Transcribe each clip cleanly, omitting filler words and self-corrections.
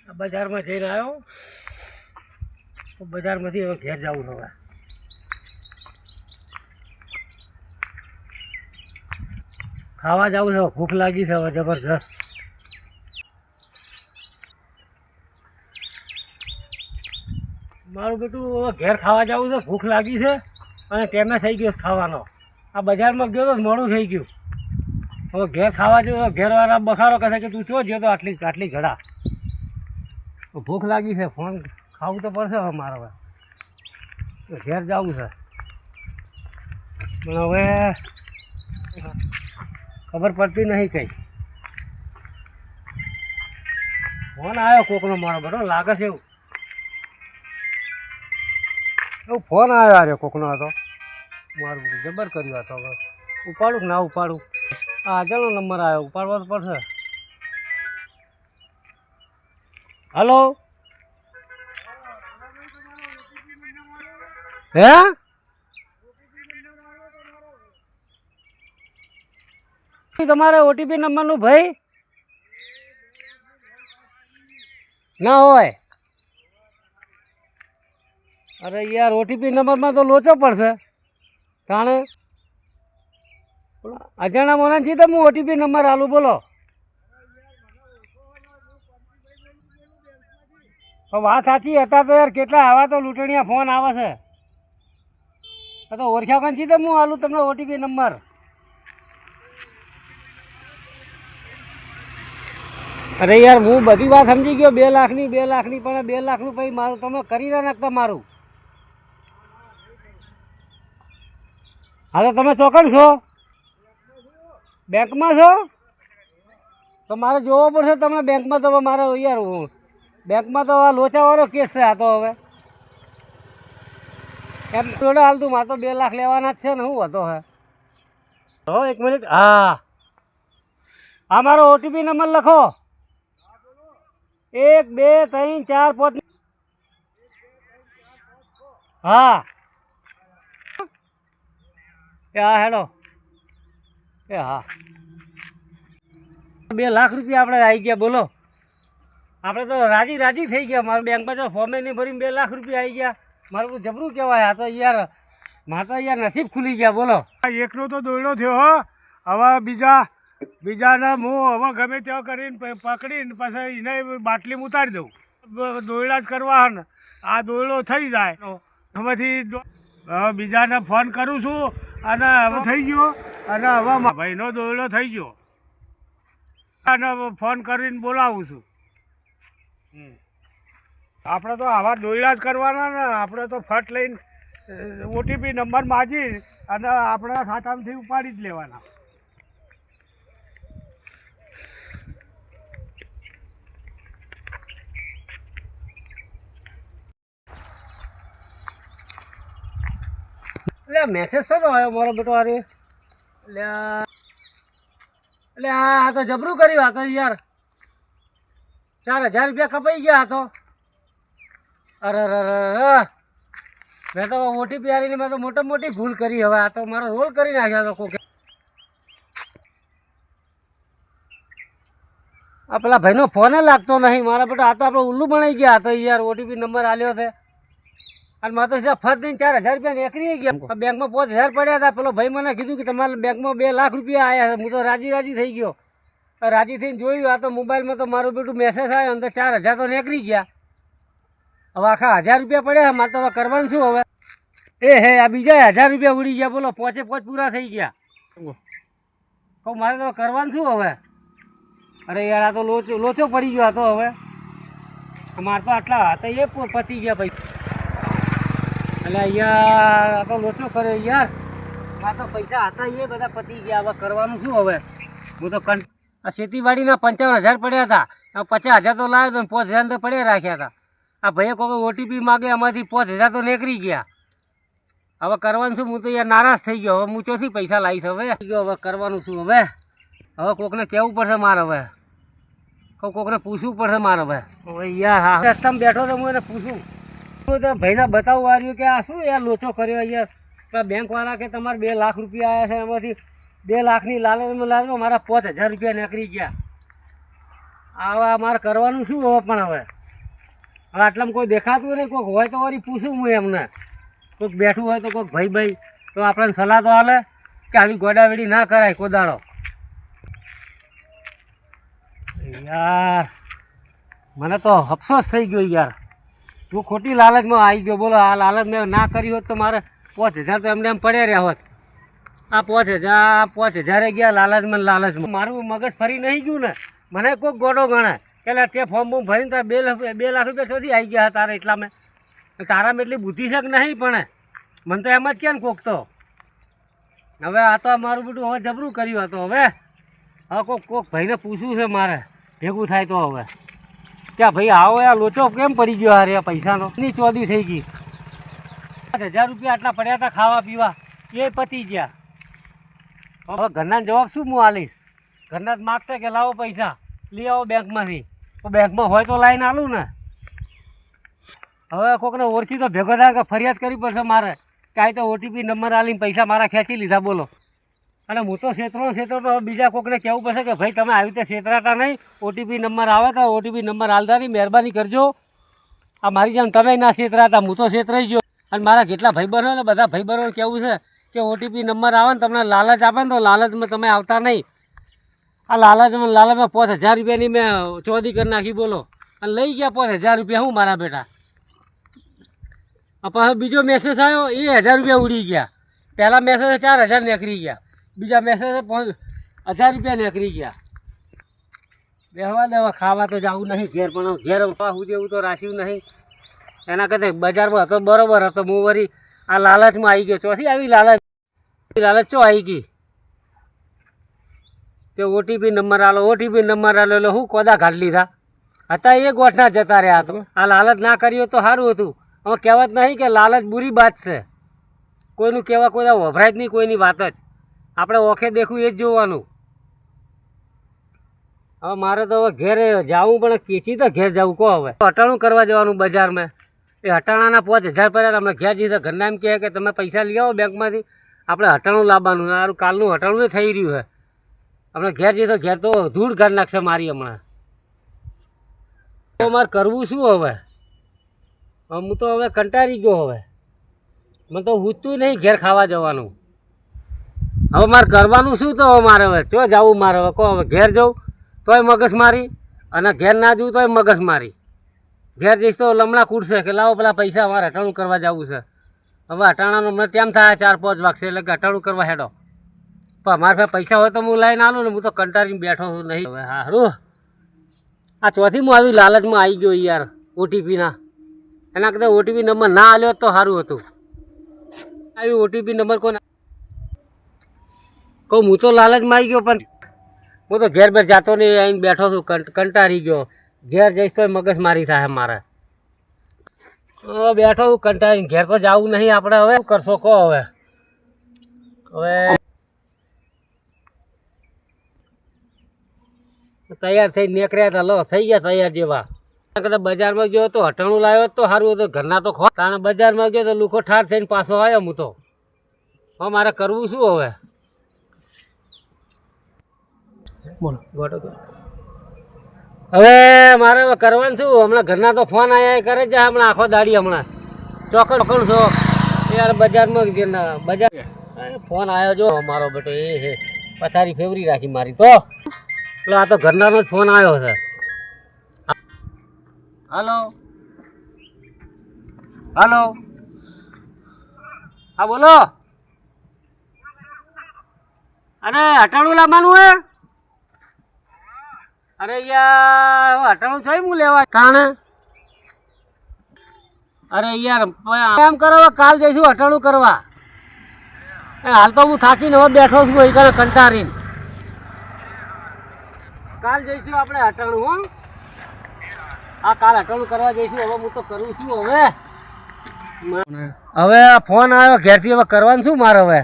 બજારમાં જઈને આવ્યો તો બજારમાંથી હવે ઘેર જવું હવે ખાવા જવું છે ભૂખ લાગી છે હવે જબરજસ્ત મારું બેટું હવે ઘેર ખાવા જવું છે ભૂખ લાગી છે અને ટાઈમે થઈ ગયો ખાવાનો આ બજારમાં ગયો તો મોડું થઈ ગયું હવે ઘેર ખાવા જવું ઘેરવાળા બખારો કહે કે તું ચો ગયો તો આટલી ઘડા ભૂખ લાગી છે ફોન ખાવું તો પડશે હવે મારે હવે ઘેર જવું છે પણ હવે ખબર પડતી નહીં કંઈ ફોન આવ્યો કોકનો મારો બેટો લાગે છે એવું ફોન આવ્યો આર્યો કોકનો હતો મારું જબર કર્યો હતો હવે ઉપાડું કે ના ઉપાડું આ આજનો નંબર આવ્યો ઉપાડવો તો પડશે હલો હે તમારે ઓટીપી નંબરનું ભાઈ ના હોય અરે યાર ઓટીપી નંબરમાં તો લોચો પડશે તાણે અજાણા મોનાજી તો હું ઓટીપી નંબર આલું બોલો વાત સાચી હતા તો યાર કેટલા આવા તો લૂંટણીયા ફોન આવે છે તો ઓળખ્યા કંચી તો હું આલું તમને ઓટીપી નંબર અરે યાર હું બધી વાત સમજી ગયો 2 લાખની પણ 2 લાખનું પછી મારું તમે કરી ના નાખતા મારું હા તો તમે ચોકન છો બેંકમાં છો તો મારે જોવો પડશે તમે બેંકમાં તો મારે યાર બેંકમાં તો આ લોચાવાળો કેસ છે આ તો હવે એમ જોડે હાલતું મારે તો 2 લાખ લેવાના જ છે ને શું હતો હે હો 1 મિનિટ હા આ મારો ઓટીપી નંબર લખો 1 2 3 4 5 હા એ હા હેડો એ હા 2 લાખ રૂપિયા આપણે આવી ગયા બોલો આપણે તો રાજી થઈ ગયા મારા બેંકમાં તો ફોર્મે નહીં ભરીને 2 લાખ રૂપિયા આવી ગયા મારું તો જબરું કહેવાય આ તો યાર મારે તો યાર નસીબ ખુલી ગયા બોલો એકનો તો દોયડો થયો હો હવે બીજાના હું હવે ગમે ત્યાં કરીને પકડીને પછી એને બાટલી ઉતારી દઉં દોયડા જ કરવા ને આ દોયડો થઈ જાય એમાંથી બીજાને ફોન કરું છું અને હવે થઈ ગયો અને હવે ભાઈનો દોયડો થઈ ગયો અને ફોન કરીને બોલાવું છું આપણે તો આવા દોયડા જ કરવાના ને આપણે તો ફટ લઈને ઓટીપી નંબર માગી અને આપણા ખાતામાંથી ઉપાડી જ લેવાના એટલે મેસેજ શેનો આવ્યો મારો બેટો અરે એટલે આ તો જબરું કર્યું આ તો યાર 4000 રૂપિયા કપાઈ ગયા તો અરે મેં તો ઓટીપી આવીને મેં તો મોટી ભૂલ કરી હવે આ તો મારો રોલ કરી નાખ્યો તો કોકે આ પેલા ભાઈનો ફોન લાગતો નહીં મારા બેટા આ તો આપણે ઉલ્લુ બનાવી ગયા તો યાર ઓટીપી નંબર આલ્યો છે અને મારે તો ફટ દઈને 4000 રૂપિયા નીકળી ગયા બેંકમાં 5000 પડ્યા હતા પેલો ભાઈ મને કીધું કે તમારા બેંકમાં 2 લાખ રૂપિયા આવ્યા છે હું તો રાજી થઈ ગયો રાજી થઈને જોયું આ તો મોબાઈલમાં તો મારું બેટું મેસેજ આવ્યો અંદર 4000 તો નીકળી ગયા હવે આખા 1000 રૂપિયા પડ્યા મારે તો હવે કરવાનું શું હવે હે આ બીજા 1000 રૂપિયા ઉડી ગયા બોલો 5 પૂરા થઈ ગયા કહું મારે તો કરવાનું શું હવે અરે યાર આ તો લોચો પડી ગયો હતો હવે મારે તો આટલા હતા એ પતી ગયા પૈસા એટલે યાર આ તો લોચો કર્યો યાર આ તો પૈસા હતા એ બધા પતી ગયા હવે કરવાનું શું હવે હું તો આ ખેતીવાડીના 55000 પડ્યા હતા 50000 તો લાવ્યો તો 5000 તો પડ્યા રાખ્યા હતા આ ભાઈએ કોઈ ઓટીપી માગે એમાંથી 5000 તો નીકળી ગયા હવે કરવાનું શું હું તો યાર નારાજ થઈ ગયો હવે હું ચોથી પૈસા લાવીશ હવે કરવાનું શું હવે કોકને કહેવું પડશે મારે હવે કોકને પૂછવું પડશે મારે હવે યાર હા રસ્તામાં બેઠો તો હું એને પૂછું તો ભાઈને બતાવવું આવ્યું કે આ શું યાર લોચો કર્યો યાર બેંકવાળા કે તમારે 2 લાખ રૂપિયા આવ્યા છે એમાંથી 2 લાખની લાલચમાં મારા 5000 રૂપિયા નીકળી ગયા આવા મારે કરવાનું શું હવે પણ હવે હવે આટલામાં કોઈ દેખાતું નહીં, કોઈક હોય તો વળી પૂછું હું એમને, કોઈક બેઠું હોય તો કોઈક ભાઈ તો આપણને સલાહ તો હાલે કે આવી ગોડાવેડી ના કરાય કોદાળો. યાર મને તો અફસોસ થઈ ગયો યાર, હું ખોટી લાલચમાં આવી ગયો. બોલો, આ લાલચ મેં ના કરી હોત તો મારે 5000 તો એમને એમ પડ્યા રહ્યા હોત. આ 5000 ગયા લાલચમાં. મારું મગજ ફરી નહીં ગયું ને. મને કોઈક ગોડો ગણે કે તે ફોર્મ બોમ ભરીને તારે 2 લાખ રૂપિયા સુધી આવી ગયા તારે એટલામાં. તારામાં એટલી બુદ્ધિ છે કે નહીં? પણ મને તો એમ જ કે ને કોક તો. હવે આ તો મારું બધું હવે જબરું કર્યું હતું. હવે કોક ભાઈને પૂછવું છે મારે, ભેગું થાય તો. હવે ત્યાં ભાઈ આવો, આ લોચો કેમ પડી ગયો? હારે પૈસાનો ની ચોદી થઈ ગઈ. 5000 રૂપિયા આટલા પડ્યા હતા ખાવા પીવા, એ પતી ગયા. હવે ઘરના જવાબ શું હું આલીશ? ઘરના જ માગશે કે લાવો પૈસા લઈ આવો બેંકમાંથી. તો બેંકમાં હોય તો લાઈને આલું ને. હવે કોકને ઓળખી તો ભેગો થાય કે ફરિયાદ કરવી પડશે મારે કે આ તો OTP નંબર આલીને પૈસા મારા ખેંચી લીધા. બોલો. અને હું તો છેતરો તો બીજા કોકને કહેવું પડશે કે ભાઈ તમે આવી રીતે છેતરાતા નહીં, OTP નંબર આવે તો OTP નંબર આલતા નહીં, મહેરબાની કરજો. આ મારી જેમ તમે ના છેતરાતા, હું તો છેતરાઈ ગયો. અને મારા કેટલા ભાઈબંધો ને બધા ભાઈબંધો કેવું છે કે OTP નંબર આવે ને તમને લાલચ આપે ને તો લાલચમાં તમે આવતા નહીં. આ લાલચમાં 5000 રૂપિયાની મેં ચોરી કરી નાખી. બોલો. અને લઈ ગયા 5000 રૂપિયા હું મારા બેટા. પછી બીજો મેસેજ આવ્યો, એ 1000 રૂપિયા ઉડી ગયા. પહેલા મેસેજ 4000 નીકળી ગયા, બીજા મેસેજ 1000 રૂપિયા નીકળી ગયા. બેહવા દેવા, ખાવા તો જવું નહીં ઘેર, પણ ઘેર સુધી એવું તો રાખ્યું નહીં. એના કરતા બજારમાં હતો બરોબર હતો. હું વળી આ લાલચમાં આવી ગયો. ચોથી આવી લાલચ ચો આવી ગઈ કે OTP નંબર આલો એટલે હું કોદા કાઢી લીધા હતા. એ ગોઠના જતા રહ્યા. તો આ લાલચ ના કર્યો તો સારું હતું. હવે કહેવત નહીં કે લાલચ બુરી બાત છે. કોઈનું કહેવા કોઈ વભરાય જ નહીં, કોઈની વાત જ. આપણે ઓખે દેખવું એ જ જોવાનું. હવે મારે તો હવે ઘેરે જવું, પણ કેચી તો ઘેર જવું કહો. હવે હટાણું કરવા જવાનું બજારમાં. એ હટાણાના 5000 પડ્યા. તમને ઘેર જઈએ તો ઘરના એમ કહે કે તમે પૈસા લઈ આવો બેંકમાંથી, આપણે હટાણું લાવવાનું. સારું કાલનું હટાણું થઈ રહ્યું છે. આપણે ઘેર જઈએ તો ઘેર તો ધૂળ કાઢી નાખશે મારી હમણાં. તો મારે કરવું શું હવે? હું તો હવે કંટાળી ગયો. હવે મને તો ઉઠતું નહીં ઘેર ખાવા જવાનું. હવે મારે કરવાનું શું? તો હવે મારે હવે ચો જવું મારે? હવે કહો. હવે ઘેર જવું તોય મગજમારી, અને ઘેર ના જવું તોય મગજમારી. ઘેર જઈશ તો લમણા કૂટશે કે લાવો પેલા પૈસા મારે હટાણું કરવા જવું છે. હવે હટાણાનું મને તેમ થાય 4-5 વાગશે એટલે કે હટાણું કરવા હેડો. પણ મારા પાસે પૈસા હોય તો હું લાઈને આલું ને. હું તો કંટાળીને બેઠો છું નહીં. હવે સારું, આ ચોથી હું આવી લાલચમાં આવી ગયો યાર OTPના. એના કરતાં OTP નંબર ના આલ્યો તો સારું હતું. આવી OTP નંબર કોને કહું? હું તો લાલચમાં આવી ગયો, પણ હું તો ઘેર બેર જાતો નહીં, આવીને બેઠો છું કંટાળી ગયો. ઘેર જઈશ તો મગજમારી થાય મારે. બેઠો હું કંટાળીને. ઘેર તો જવું નહીં આપણે. હવે શું કરશો કહો? હવે તૈયાર થઈ નીકળ્યા હતા. લો થઈ ગયા તૈયાર જેવા. કદાચ બજારમાં ગયો તો હટાણું લાવ્યો તો સારું હતું. ઘરના તો ખો તાણે બજારમાં ગયો તો લુખો ઠાર થઈને પાછો આવ્યો. હું તો હવે મારે કરવું શું? હવે બોલો ગોટો. હવે મારે હવે કરવાનું શું? હમણાં ઘરના તો ફોન આવ્યા કરે છે હમણાં આખો દાડી. હમણાં ચોકણ છો યાર બજારમાં બજાર ફોન આવ્યો જો મારો બેટો. એ હે પથારી ફેવરી રાખી મારી તો. એટલે આ તો ઘરનાનો જ ફોન આવ્યો છે. હલો હા બોલો. અરે હટાણું લાવવાનું હે? અરે યાર હટાણું થઈ હું લેવા કાણે? અરે યાર એમ કરો, કાલ જઈશું હટાણું કરવા. હાલ તો હું થાકીને હવે બેઠો છું અહીં કંટાળીને. કાલ જઈશું આપણે હટાણું. હો હા કાલ હટાણું કરવા જઈશું. હવે હું તો કરું છું. હવે ફોન આવ્યો ઘેરથી. હવે કરવાનું શું મારે?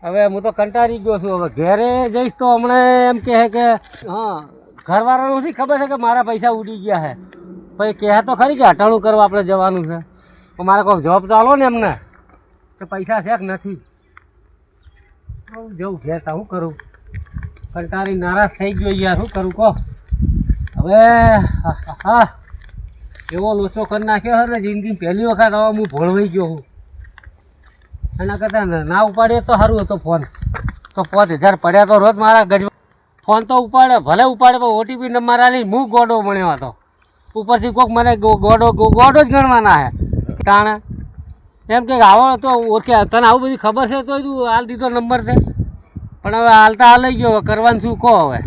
હવે હું તો કંટાળી ગયો છું. હવે ઘેરે જઈશ તો હમણાં એમ કહે કે હા ઘરવાળાનું શી ખબર છે કે મારા પૈસા ઉડી ગયા છે. પછી કહે તો ખરી કે હટાણું કરવા આપણે જવાનું છે. તો મારે કોઈ જવાબ તો આલો ને એમને કે પૈસા છે કે નથી. જવું ઘેર તો શું કરું? કંટાળી નારાજ થઈ ગયો યાર. શું કરું કહો? હવે હા એવો લોચો કરી નાખ્યો છે ને જિંદગી પહેલી વખત હવે હું ભોળવાઈ ગયો છું. એના કરતાં ના ઉપાડ્યો તો સારું હતો ફોન. તો 5000 પડ્યા તો રોજ મારા ગજ ફોન તો ઉપાડે ભલે ઉપાડે પણ ઓટીપી નંબર આલી હું ગોડો મળ્યો હતો. ઉપરથી કોઈક મને ગોડો જ ગણવાના હે તાણે એમ કે આવો તો ઓળખે તને આવું બધી ખબર છે તો તું હાલ દીધો નંબર છે પણ હવે હાલતા હાલ ગયો કરવાનું શું કહો હવે.